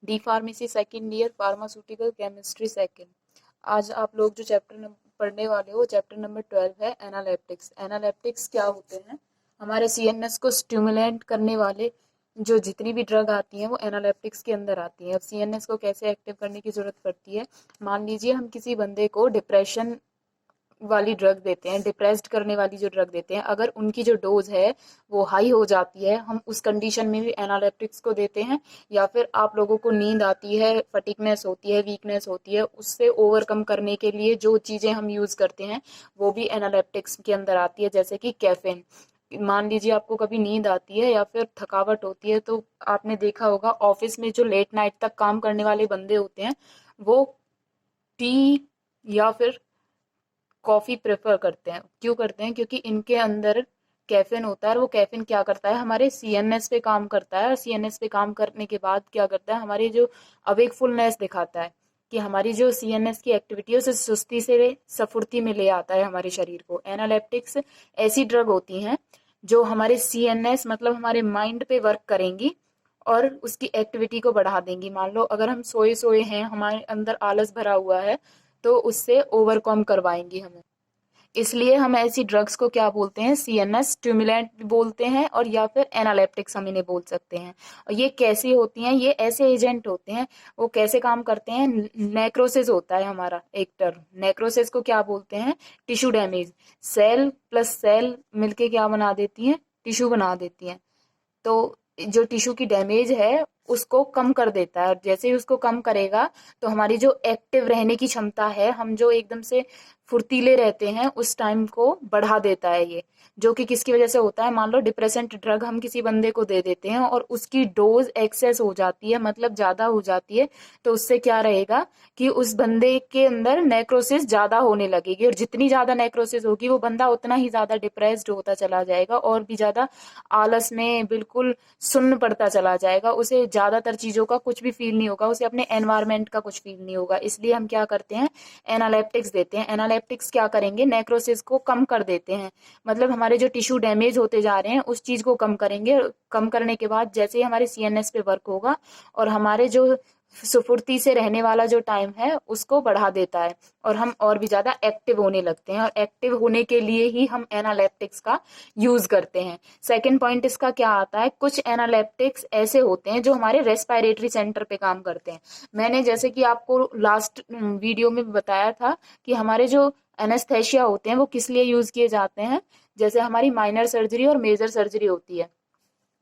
D pharmacy second year, pharmaceutical chemistry second. आज आप लोग जो चैप्टर पढ़ने वाले हो चैप्टर नंबर 12 है एनालिटिक्स। एनालिटिक्स क्या होते हैं? हमारे सीएनएस को स्टिमुलेट करने वाले जो जितनी भी ड्रग आती हैं वो एनालिटिक्स के अंदर आती हैं। अब सीएनएस को कैसे एक्टिव करने की जरूरत पड़ती है? मान लीजिए हम किसी बंदे को डिप्रेशन वाली ड्रग देते हैं, डिप्रेस्ड करने वाली जो ड्रग देते हैं, अगर उनकी जो डोज है वो हाई हो जाती है, हम उस कंडीशन में भी एनालिटिक्स को देते हैं। या फिर आप लोगों को नींद आती है, फटीकनेस होती है, वीकनेस होती है, उससे ओवरकम करने के लिए जो चीज़ें हम यूज़ करते हैं वो भी एनालिटिक्स के अंदर आती है, जैसे कि कैफीन। मान लीजिए आपको कभी नींद आती है या फिर थकावट होती है, तो आपने देखा होगा ऑफिस में जो लेट नाइट तक काम करने वाले बंदे होते हैं वो टी या फिर कॉफ़ी प्रेफर करते हैं। क्यों करते हैं? क्योंकि इनके अंदर कैफीन होता है और वो कैफीन क्या करता है, हमारे सीएनएस पे काम करता है, और सीएनएस पे काम करने के बाद क्या करता है, हमारी जो अवेकफुलनेस दिखाता है कि हमारी जो सीएनएस की एक्टिविटी है उसे सुस्ती से सफुर्ती में ले आता है हमारे शरीर को। एनालिप्टिक्स ऐसी ड्रग होती हैं जो हमारे सीएनएस मतलब हमारे माइंड पे वर्क करेंगी और उसकी एक्टिविटी को बढ़ा देंगी। मान लो अगर हम सोए सोए हैं, हमारे अंदर आलस भरा हुआ है, तो उससे ओवरकम करवाएंगी हमें। इसलिए हम ऐसी ड्रग्स को क्या बोलते हैं? सीएनएस स्टिमुलेंट बोलते हैं, और या फिर एनालिप्टिक्स हम इन्हें बोल सकते हैं। और ये कैसी होती हैं? ये ऐसे एजेंट होते हैं, वो कैसे काम करते हैं? नेक्रोसिस होता है हमारा एक टर्म। नेक्रोसिस को क्या बोलते हैं? Tissue damage. Cell plus cell मिलके क्या बना देती हैं? टिश्यू बना देती हैं। तो जो टिश्यू की डैमेज है उसको कम कर देता है, और जैसे ही उसको कम करेगा तो हमारी जो एक्टिव रहने की क्षमता है, हम जो एकदम से फुर्तीले रहते हैं, उस टाइम को बढ़ा देता है ये। जो कि किसकी वजह से होता है? मान लो डिप्रेसेंट ड्रग हम किसी बंदे को दे देते हैं और उसकी डोज एक्सेस हो जाती है, मतलब ज्यादा हो जाती है, तो उससे क्या रहेगा कि उस बंदे के अंदर नेक्रोसिस ज्यादा होने लगेगी, और जितनी ज्यादा नेक्रोसिस होगी वो बंदा उतना ही ज्यादा डिप्रेस्ड होता चला जाएगा, और भी ज्यादा आलस में बिल्कुल सुन्न पड़ता चला जाएगा। उसे ज्यादातर चीजों का कुछ भी फील नहीं होगा, उसे अपने एनवायरमेंट का कुछ फील नहीं होगा। इसलिए हम क्या करते हैं? एनालिप्टिक्स देते हैं। एनालिप्टिक्स क्या करेंगे? नेक्रोसिस को कम कर देते हैं, मतलब हमारे जो टिश्यू डैमेज होते जा रहे हैं उस चीज को कम करेंगे। कम करने के बाद जैसे ही हमारे सीएनएस पे वर्क होगा, और हमारे जो सुफुर्ती से रहने वाला जो टाइम है उसको बढ़ा देता है, और हम और भी ज्यादा एक्टिव होने लगते हैं। और एक्टिव होने के लिए ही हम एनालिप्टिक्स का यूज करते हैं। सेकंड पॉइंट इसका क्या आता है? कुछ एनालिप्टिक्स ऐसे होते हैं जो हमारे रेस्पिरेटरी सेंटर पे काम करते हैं। मैंने जैसे कि आपको लास्ट वीडियो में बताया था कि हमारे जो एनेस्थेशिया होते हैं वो किस लिए यूज किए जाते हैं। जैसे हमारी माइनर सर्जरी और मेजर सर्जरी होती है।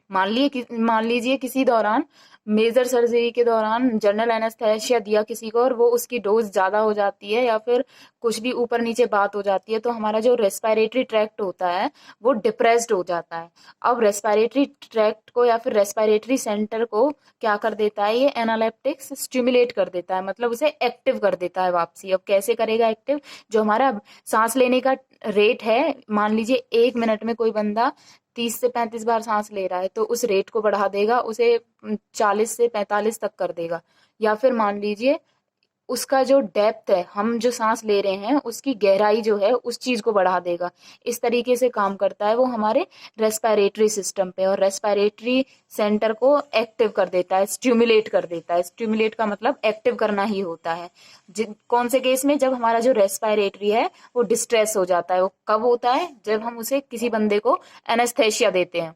मान लीजिए किसी दौरान, मेजर सर्जरी के दौरान जनरल एनेस्थेसिया दिया किसी को, और वो उसकी डोज ज्यादा हो जाती है या फिर कुछ भी ऊपर नीचे बात हो जाती है, तो हमारा जो रेस्पिरेटरी ट्रैक्ट होता है वो डिप्रेस्ड हो जाता है। अब रेस्पिरेटरी ट्रैक्ट को या फिर रेस्पिरेटरी सेंटर को क्या कर देता है? ये एनालिप्टिक्स स्टिमुलेट कर देता है, मतलब उसे एक्टिव कर देता है वापसी। अब कैसे करेगा एक्टिव? जो हमारा सांस लेने का रेट है, मान लीजिए 1 मिनट में कोई बंदा 30 से 35 बार सांस ले रहा है, तो उस रेट को बढ़ा देगा, उसे 40 से 45 तक कर देगा। या फिर मान लीजिए उसका जो डेप्थ है, हम जो सांस ले रहे हैं उसकी गहराई जो है उस चीज को बढ़ा देगा। इस तरीके से काम करता है वो हमारे रेस्पिरेटरी सिस्टम पे, और रेस्पिरेटरी सेंटर को एक्टिव कर देता है, स्टिमुलेट कर देता है। स्टिमुलेट का मतलब एक्टिव करना ही होता है। कौन से केस में? जब हमारा जो रेस्पिरेटरी है वो डिस्ट्रेस हो जाता है। वो कब होता है? जब हम उसे किसी बंदे को एनेस्थेसिया देते हैं।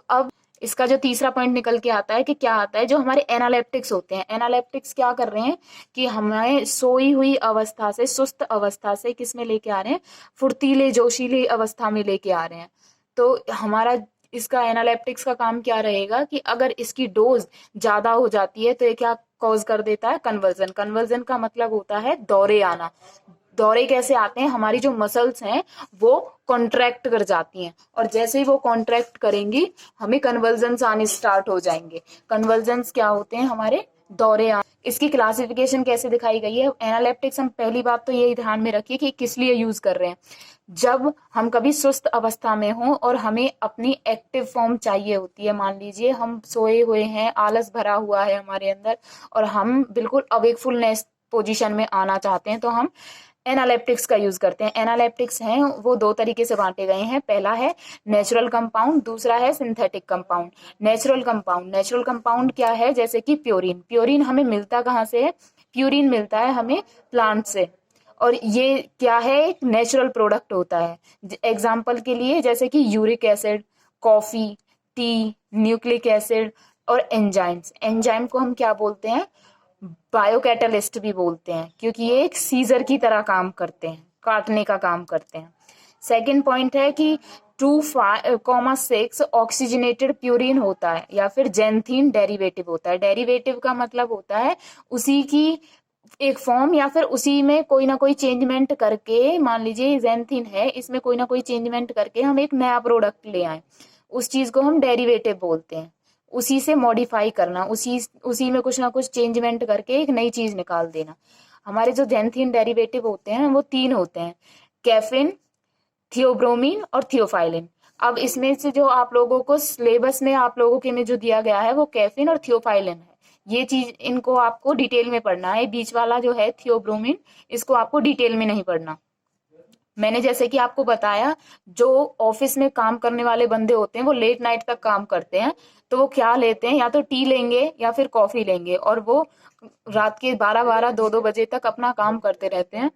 अब इसका जो तीसरा पॉइंट निकल के आता है कि क्या आता है, जो हमारे एनालिप्टिक्स होते हैं। एनालिप्टिक्स क्या कर रहे हैं कि हमें सोई हुई अवस्था से, सुस्त अवस्था से किस में लेके आ रहे हैं? फुर्तीले जोशीली अवस्था में लेके आ रहे हैं। तो हमारा इसका एनालिप्टिक्स का काम क्या रहेगा कि अगर इसकी डोज ज्यादा हो जाती है तो ये क्या कॉज कर देता है? कन्वर्जन। कन्वर्जन का मतलब होता है दौरे आना। दौरे कैसे आते हैं? हमारी जो मसल्स हैं वो कॉन्ट्रैक्ट कर जाती हैं, और जैसे ही वो कॉन्ट्रैक्ट करेंगी हमें कन्वर्जन्स आने स्टार्ट हो जाएंगे। कन्वर्जन्स क्या होते हैं? हमारे दौरे आने। इसकी क्लासिफिकेशन कैसे दिखाई गई है? एनालिप्टिक्स हम पहली बात तो यही ध्यान में रखिए कि किस लिए यूज कर रहे हैं। जब हम कभी सुस्त अवस्था में हों और हमें अपनी एक्टिव फॉर्म चाहिए होती है, मान लीजिए हम सोए हुए हैं, आलस भरा हुआ है हमारे अंदर, और हम बिल्कुल अवेकफुलनेस पोजीशन में आना चाहते हैं, तो हम एनालेप्टिक्स का यूज करते हैं। एनालेप्टिक्स हैं वो दो तरीके से बांटे गए हैं। पहला है नेचुरल कंपाउंड, दूसरा है सिंथेटिक कंपाउंड। नेचुरल कंपाउंड क्या है? जैसे कि प्योरीन। प्योरीन हमें मिलता कहाँ से है? प्यूरिन मिलता है हमें प्लांट से, और ये क्या है? एक नेचुरल प्रोडक्ट होता है। एग्जाम्पल के लिए जैसे कि uric acid, coffee, T, nucleic acid और एंजाइम्स। एंजाइम को हम क्या बोलते हैं? बायोकैटालिस्ट भी बोलते हैं, क्योंकि ये एक सीजर की तरह काम करते हैं, काटने का काम करते हैं। सेकेंड पॉइंट है कि 2,6 ऑक्सीजनेटेड प्यूरिन होता है या फिर जेंथीन डेरिवेटिव होता है। डेरिवेटिव का मतलब होता है उसी की एक फॉर्म या फिर उसी में कोई ना कोई चेंजमेंट करके, मान लीजिए जेंथीन है, इसमें कोई ना कोई चेंजमेंट करके हम एक नया प्रोडक्ट ले आए, उस चीज को हम डेरिवेटिव बोलते हैं। उसी से मॉडिफाई करना, उसी में कुछ ना कुछ चेंजमेंट करके एक नई चीज निकाल देना। हमारे जो जेंथीन डेरिवेटिव होते हैं वो 3 होते हैं, कैफिन, थियोब्रोमीन और थियोफाइलिन। अब इसमें से जो आप लोगों को सिलेबस में आप लोगों के में जो दिया गया है वो कैफिन और थियोफाइलिन है। ये चीज इनको आपको डिटेल में पढ़ना है। बीच वाला जो है थियोब्रोमीन, इसको आपको डिटेल में नहीं पढ़ना। मैंने जैसे कि आपको बताया, जो ऑफिस में काम करने वाले बंदे होते हैं वो लेट नाइट तक काम करते हैं, तो वो क्या लेते हैं? या तो टी लेंगे या फिर कॉफी लेंगे, और वो रात के 12-12, 2-2 बजे तक अपना काम करते रहते हैं।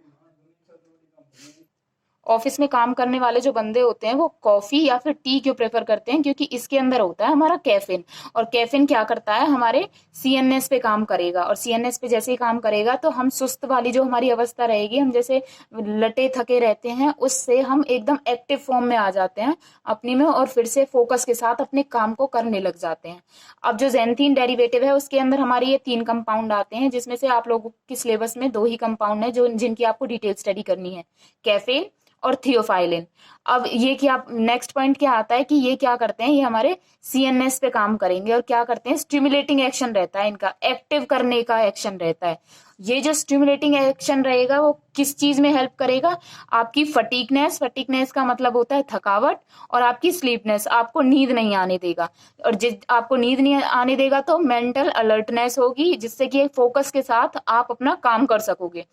ऑफिस में काम करने वाले जो बंदे होते हैं वो कॉफी या फिर टी क्यों प्रेफर करते हैं? क्योंकि इसके अंदर होता है हमारा कैफिन, और कैफिन क्या करता है? हमारे सीएनएस पे काम करेगा, और सीएनएस पे जैसे ही काम करेगा तो हम सुस्त वाली जो हमारी अवस्था रहेगी, हम जैसे लटे थके रहते हैं, उससे हम एकदम एक्टिव फॉर्म में आ जाते हैं अपनी में, और फिर से फोकस के साथ अपने काम को करने लग जाते हैं। अब जो जेंथीन डेरिवेटिव है उसके अंदर हमारे ये 3 कंपाउंड आते हैं, जिसमें से आप लोगों की सिलेबस में 2 ही कंपाउंड है जो जिनकी आपको डिटेल स्टडी करनी है, कैफिन और थियोफाइलिन। अब ये क्या, नेक्स्ट पॉइंट क्या आता है कि ये क्या करते हैं? ये हमारे सीएनएस पे काम करेंगे, और क्या करते हैं? स्टिमुलेटिंग एक्शन रहता है इनका, एक्टिव करने का एक्शन रहता है। ये जो स्टिमुलेटिंग एक्शन रहेगा वो किस चीज में हेल्प करेगा? आपकी फटीकनेस का मतलब होता है थकावट, और आपकी स्लीपनेस, आपको नींद नहीं आने देगा। और जिस आपको नींद नहीं आने देगा तो मेंटल अलर्टनेस होगी, जिससे कि एक फोकस के साथ आप अपना काम कर सकोगे।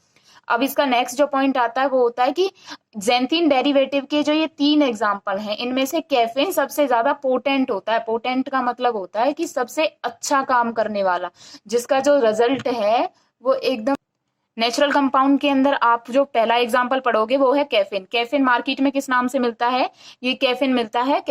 अब इसका नेक्स्ट जो पॉइंट आता है वो होता है कि जेंथीन डेरिवेटिव के जो ये 3 एग्जाम्पल हैं, इनमें से कैफीन सबसे ज्यादा पोटेंट होता है। पोटेंट का मतलब होता है कि सबसे अच्छा काम करने वाला, जिसका जो रिजल्ट है वो एकदम। नेचुरल कंपाउंड के अंदर आप जो पहला एग्जाम्पल पढ़ोगे वो है कैफीन। कैफीन मार्केट में किस नाम से मिलता है? ये कैफीन मिलता है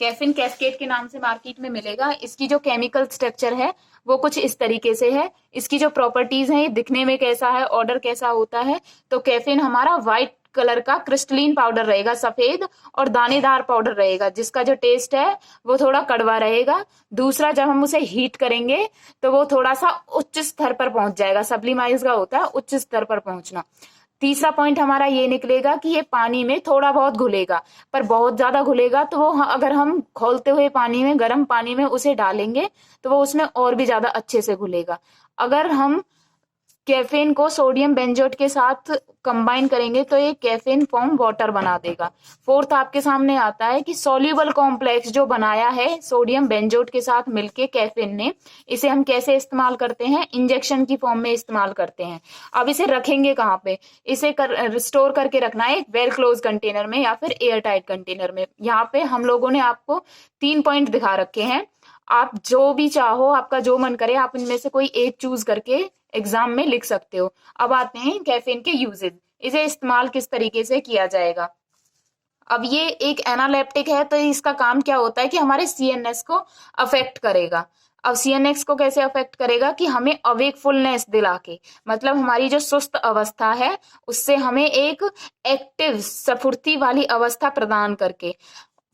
कैफीन कैस्केड के नाम से मार्केट में मिलेगा। इसकी जो केमिकल स्ट्रक्चर है वो कुछ इस तरीके से है। इसकी जो प्रॉपर्टीज है, दिखने में कैसा है, ऑर्डर कैसा होता है, तो कैफीन हमारा व्हाइट कलर का क्रिस्टलीन पाउडर रहेगा, सफेद और दानेदार पाउडर रहेगा, जिसका जो टेस्ट है वो थोड़ा कड़वा रहेगा। दूसरा, जब हम उसे हीट करेंगे तो वो थोड़ा सा उच्च स्तर पर पहुंच जाएगा। सब्लिमाइज का होता है उच्च स्तर पर पहुंचना। तीसरा पॉइंट हमारा ये निकलेगा कि ये पानी में थोड़ा बहुत घुलेगा, पर बहुत ज्यादा घुलेगा तो वो अगर हम खौलते हुए पानी में, गर्म पानी में उसे डालेंगे तो वो उसमें और भी ज्यादा अच्छे से घुलेगा। अगर हम कैफीन को सोडियम बेंजोएट के साथ कंबाइन करेंगे तो ये कैफीन फॉर्म वाटर बना देगा। फोर्थ आपके सामने आता है कि सॉल्युबल कॉम्प्लेक्स जो बनाया है सोडियम बेंजोएट के साथ मिलके कैफीन ने, इसे हम कैसे इस्तेमाल करते हैं? इंजेक्शन की फॉर्म में इस्तेमाल करते हैं। अब इसे रखेंगे कहाँ पे? इसे स्टोर करके रखना है एक वेल क्लोज कंटेनर में या फिर एयर टाइट कंटेनर में। यहाँ पे हम लोगों ने आपको 3 पॉइंट दिखा रखे हैं। आप जो भी चाहो, आपका जो मन करे, आप इनमें से कोई एक चूज करके एग्जाम में लिख सकते हो। अब आते हैं कैफीन के यूजेज, इसे इस्तेमाल किस तरीके से किया जाएगा। अब ये एक एनालेप्टिक है, तो इसका काम क्या होता है कि हमारे सीएनएस को अफेक्ट करेगा। अब सीएनएस को कैसे अफेक्ट करेगा? कि हमें अवेकफुलनेस दिला के, मतलब हमारी जो सुस्त अवस्था है उससे हमें एक एक्टिव स्फूर्ति वाली अवस्था प्रदान करके,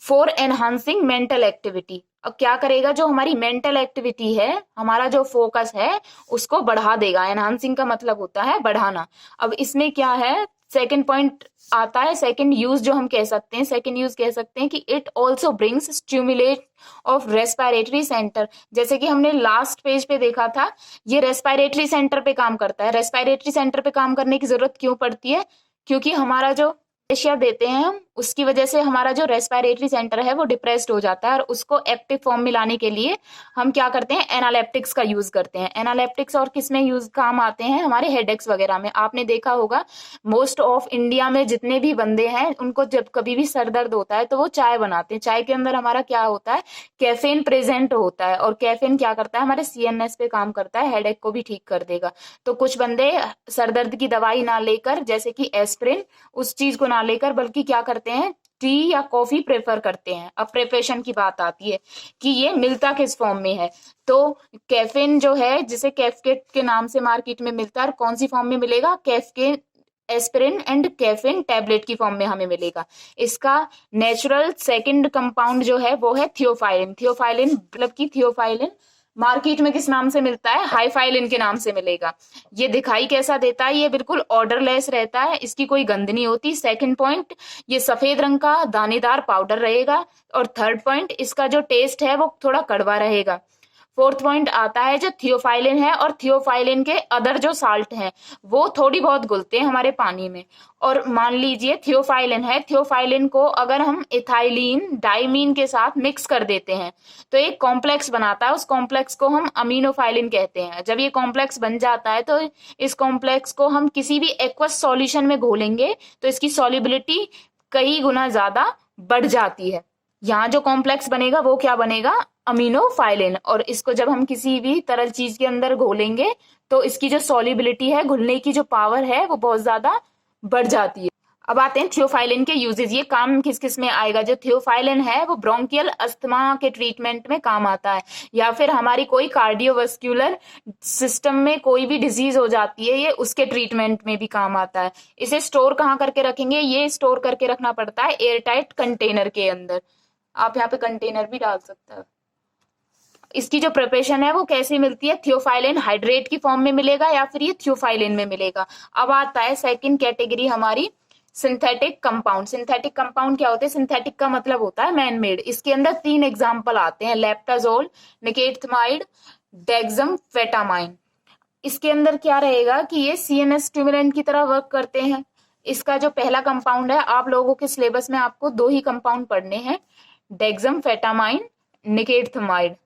फॉर एनहांसिंग मेंटल एक्टिविटी। अब क्या करेगा? जो हमारी मेंटल एक्टिविटी है, हमारा जो फोकस है उसको बढ़ा देगा। एनहांसिंग का मतलब होता है बढ़ाना। अब इसमें क्या है? सेकंड पॉइंट आता है, सेकंड यूज जो हम कह सकते हैं, सेकंड यूज कह सकते हैं कि it also brings stimulate of respiratory centre. जैसे कि हमने लास्ट पेज पे देखा था, ये रेस्पिरेटरी सेंटर पे काम करता है। रेस्पिरेटरी सेंटर पे काम करने की जरूरत क्यों पड़ती है? क्योंकि हमारा जो एशिया देते हैं हम, उसकी वजह से हमारा जो रेस्पिरेटरी सेंटर है वो डिप्रेस्ड हो जाता है, और उसको एक्टिव फॉर्म में लाने के लिए हम क्या करते हैं, एनालेप्टिक्स का यूज करते हैं। एनालेप्टिक्स और किस में यूज काम आते हैं, हमारे हेडेक्स वगैरह में। आपने देखा होगा मोस्ट ऑफ इंडिया में जितने भी बंदे हैं उनको जब कभी भी सर दर्द होता है तो वो चाय बनाते हैं। चाय के अंदर हमारा क्या होता है, कैफीन प्रेजेंट होता है, और कैफीन क्या करता है, हमारे सीएनएस पे काम करता है, हेडेक को भी ठीक कर देगा। तो कुछ बंदे सर दर्द की दवाई ना लेकर, जैसे कि एस्प्रिन, उस चीज को ना लेकर, बल्कि क्या करते हैं, टी या कॉफी प्रेफर करते हैं। अब प्रिपरेशन की बात आती है कि ये मिलता किस फॉर्म में है। तो कैफीन जो है, जिसे कैफकेट के नाम से मार्केट में मिलता है, और कौन सी फॉर्म में मिलेगा, कैफके एस्पिरिन एंड कैफीन टैबलेट की फॉर्म में हमें मिलेगा। इसका नेचुरल सेकंड कंपाउंड जो है वो है थियोफाइलिन। थियोफाइलिन मतलब कि थियोफाइलिन मार्केट में किस नाम से मिलता है, हाइफाइलिन के नाम से मिलेगा। ये दिखाई कैसा देता है, ये बिल्कुल ऑर्डरलेस रहता है, इसकी कोई गंध नहीं होती। सेकंड पॉइंट, ये सफेद रंग का दानेदार पाउडर रहेगा। और थर्ड पॉइंट, इसका जो टेस्ट है वो थोड़ा कड़वा रहेगा। फोर्थ पॉइंट आता है जो थियोफाइलिन है, और थियोफाइलिन के अदर जो साल्ट हैं वो थोड़ी बहुत घुलते हैं हमारे पानी में। और मान लीजिए थियोफाइलिन है, थियोफाइलिन को अगर हम इथाइलिन डाइमीन के साथ मिक्स कर देते हैं तो एक कॉम्प्लेक्स बनाता है, उस कॉम्प्लेक्स को हम अमीनोफाइलिन कहते हैं। जब ये कॉम्प्लेक्स बन जाता है तो इस कॉम्प्लेक्स को हम किसी भी एक्वस सॉल्यूशन में घोलेंगे तो इसकी सॉल्युबिलिटी कई गुना ज्यादा बढ़ जाती है। यहाँ जो कॉम्प्लेक्स बनेगा वो क्या बनेगा, अमीनोफाइलिन। और इसको जब हम किसी भी तरल चीज के अंदर घोलेंगे तो इसकी जो सॉल्युबिलिटी है, घुलने की जो पावर है, वो बहुत ज्यादा बढ़ जाती है। अब आते हैं थियोफाइलिन के यूजेस। ये काम किस किस में आएगा, जो थियोफाइलिन है वो ब्रोंकियल अस्थमा के ट्रीटमेंट में काम आता है, या फिर हमारी कोई कार्डियोवास्कुलर सिस्टम में कोई भी डिजीज हो जाती है, ये उसके ट्रीटमेंट में भी काम आता है। इसे स्टोर कहाँ करके रखेंगे, ये स्टोर करके रखना पड़ता है एयरटाइट कंटेनर के अंदर। आप यहाँ पे कंटेनर भी डाल सकते हैं। इसकी जो प्रिपरेशन है वो कैसे मिलती है, थियोफाइलिन हाइड्रेट की फॉर्म में मिलेगा या फिर ये थियोफाइलिन में मिलेगा। अब आता है सेकंड कैटेगरी हमारी, सिंथेटिक कंपाउंड। सिंथेटिक कंपाउंड क्या होते हैं, सिंथेटिक का मतलब होता है मैन मेड। इसके अंदर 3 एग्जाम्पल आते हैं, लेप्टाजोल, निकेथमाइड, डेक्सामेफेटामाइन। इसके अंदर क्या रहेगा कि ये सीएनएस स्टिमुलेंट की तरह वर्क करते हैं। इसका जो पहला कंपाउंड है, आप लोगों के सिलेबस में आपको 2 ही कंपाउंड पढ़ने हैं, डेक्सामेफेटामाइन, निकेथमाइड।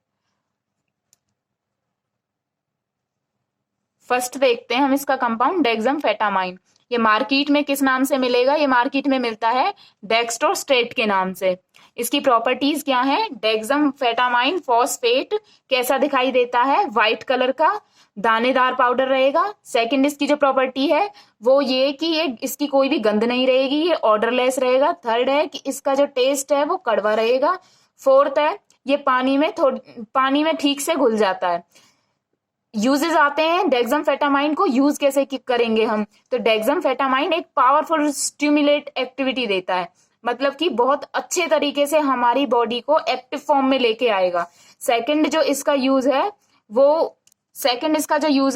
फर्स्ट देखते हैं हम इसका कंपाउंड डेक्सामेफेटामाइन। ये मार्केट में किस नाम से मिलेगा, ये मार्केट में मिलता है डेक्सट्रोस्टेट के नाम से। इसकी प्रॉपर्टीज क्या है, डेक्सामेफेटामाइन फॉस्फेट कैसा दिखाई देता है, व्हाइट कलर का दानेदार पाउडर रहेगा। सेकंड इसकी जो प्रॉपर्टी है वो ये कि ये इसकी कोई भी गंध नहीं रहेगी, ये ऑर्डरलेस रहेगा। थर्ड है कि इसका जो टेस्ट है वो कड़वा रहेगा। फोर्थ है ये पानी में ठीक से घुल जाता है। यूजेस आते हैं, डेक्सामेफेटामाइन को यूज कैसे करेंगे हम, तो डेक्सामेफेटामाइन एक पावरफुल स्टिमुलेट एक्टिविटी देता है, मतलब कि बहुत अच्छे तरीके से हमारी बॉडी को एक्टिव फॉर्म में लेके आएगा। सेकंड इसका यूज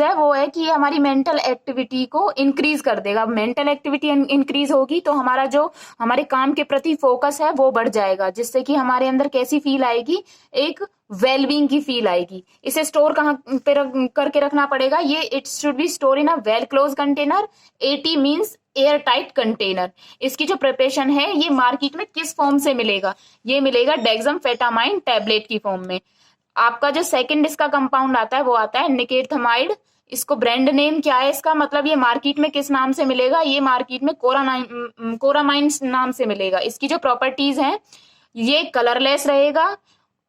है वो है कि ये हमारी मेंटल एक्टिविटी को इंक्रीज कर देगा। मेंटल एक्टिविटी इंक्रीज होगी तो हमारे काम के प्रति फोकस है वो बढ़ जाएगा, जिससे कि हमारे अंदर कैसी फील आएगी, एक वेलबींग की फील आएगी। इसे स्टोर कहाँ पे करके रखना पड़ेगा, ये it should be store in a well close container. 80 means air tight container. इसकी जो प्रिपरेशन है ये मार्केट में किस फॉर्म से मिलेगा, ये मिलेगा डेक्सामेफेटामाइन टैबलेट की फॉर्म में। आपका जो सेकंड इसका कंपाउंड आता है वो आता है निकेथमाइड। इसको ब्रांड नेम क्या है इसका, मतलब ये मार्केट में किस नाम से मिलेगा, ये मार्केट में कोरामाइन नाम से मिलेगा। इसकी जो प्रॉपर्टीज हैं, ये कलरलेस रहेगा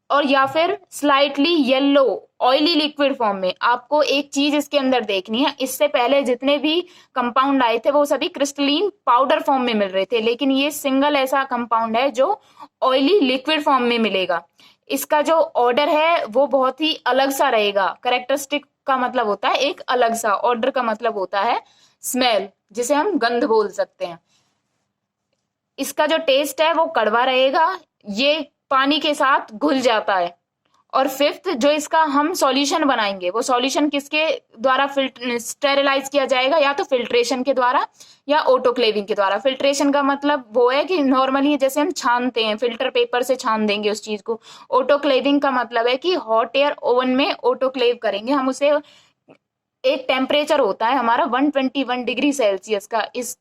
और या फिर slightly yellow oily liquid form में। आपको एक चीज इसके अंदर देखनी है, इससे पहले जितने भी कंपाउंड आए थे वो सभी क्रिस्टलीन पाउडर फॉर्म में मिल रहे थे, लेकिन ये सिंगल ऐसा कंपाउंड है जो ऑयली लिक्विड फॉर्म में मिलेगा। इसका जो ऑर्डर है वो बहुत ही अलग सा रहेगा। कैरेक्टरिस्टिक का मतलब होता है एक अलग सा, ऑर्डर का मतलब होता है स्मेल, जिसे हम गंध बोल सकते हैं। इसका जो टेस्ट है वो कड़वा रहेगा, ये पानी के साथ घुल जाता है। और फिफ्थ जो इसका हम सॉल्यूशन बनाएंगे, वो सॉल्यूशन किसके द्वारा स्टेरिलाइज किया जाएगा, या तो फिल्ट्रेशन के द्वारा या ऑटोक्लेविंग के द्वारा। फिल्ट्रेशन का मतलब वो है कि नॉर्मली जैसे हम छानते हैं, फिल्टर पेपर से छान देंगे उस चीज को। ऑटोक्लेविंग का मतलब है कि हॉट एयर ओवन में ऑटोक्लेव करेंगे हम उसे। एक टेम्परेचर होता है हमारा 121 डिग्री सेल्सियस का, इस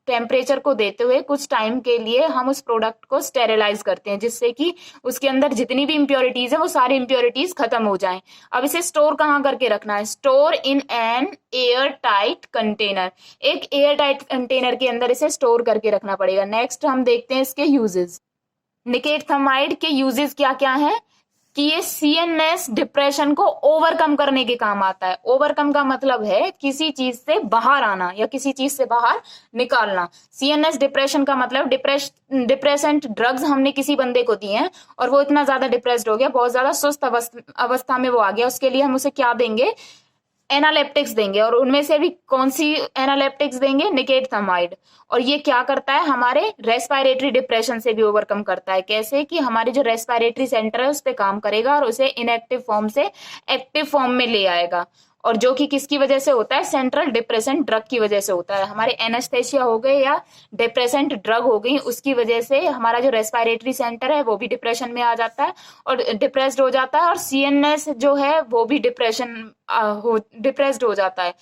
टेम्परेचर को देते हुए कुछ टाइम के लिए हम उस प्रोडक्ट को स्टेरिलाइज करते हैं, जिससे कि उसके अंदर जितनी भी इम्प्योरिटीज है वो सारी इम्प्योरिटीज खत्म हो जाएं। अब इसे स्टोर कहाँ करके रखना है? Store in an air tight container. एक एयर टाइट कंटेनर के अंदर इसे स्टोर करके रखना पड़ेगा। नेक्स्ट हम देखते हैं इसके यूजेस। निकेटथामाइड के यूजेस क्या क्या है कि ये सीएनएस डिप्रेशन को ओवरकम करने के काम आता है। ओवरकम का मतलब है किसी चीज से बाहर आना या किसी चीज से बाहर निकालना। सीएनएस डिप्रेशन का मतलब डिप्रेसेंट ड्रग्स हमने किसी बंदे को दिए हैं और वो इतना ज्यादा डिप्रेस्ड हो गया, बहुत ज्यादा सुस्त अवस्था में वो आ गया, उसके लिए हम उसे क्या देंगे? एनालेप्टिक्स देंगे। और उनमें से भी कौन सी एनालेप्टिक्स देंगे? निकेटथामाइड। और ये क्या करता है? हमारे रेस्पिरेटरी डिप्रेशन से भी ओवरकम करता है। कैसे? कि हमारे जो रेस्पिरेटरी सेंटर है उस पर काम करेगा और उसे इनएक्टिव फॉर्म से एक्टिव फॉर्म में ले आएगा। और जो कि किसकी वजह से होता है? सेंट्रल डिप्रेसेंट ड्रग की वजह से होता है। हमारे एनेस्थेसिया हो गए या डिप्रेसेंट ड्रग हो गई, उसकी वजह से हमारा जो रेस्पिरेटरी सेंटर है वो भी डिप्रेशन में आ जाता है और डिप्रेस्ड हो जाता है, और सीएनएस जो है वो भी डिप्रेस्ड हो जाता है।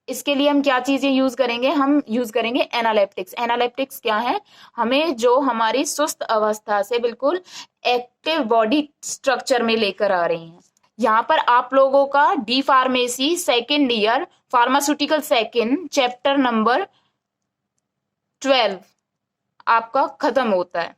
इसके लिए हम क्या चीजें यूज करेंगे? हम यूज करेंगे एनालेप्टिक्स। एनालेप्टिक्स क्या है? हमें जो हमारी सुस्त अवस्था से बिल्कुल एक्टिव बॉडी स्ट्रक्चर में लेकर आ रही हैं। यहाँ पर आप लोगों का D pharmacy second year pharmaceutical second chapter number 12 आपका खत्म होता है।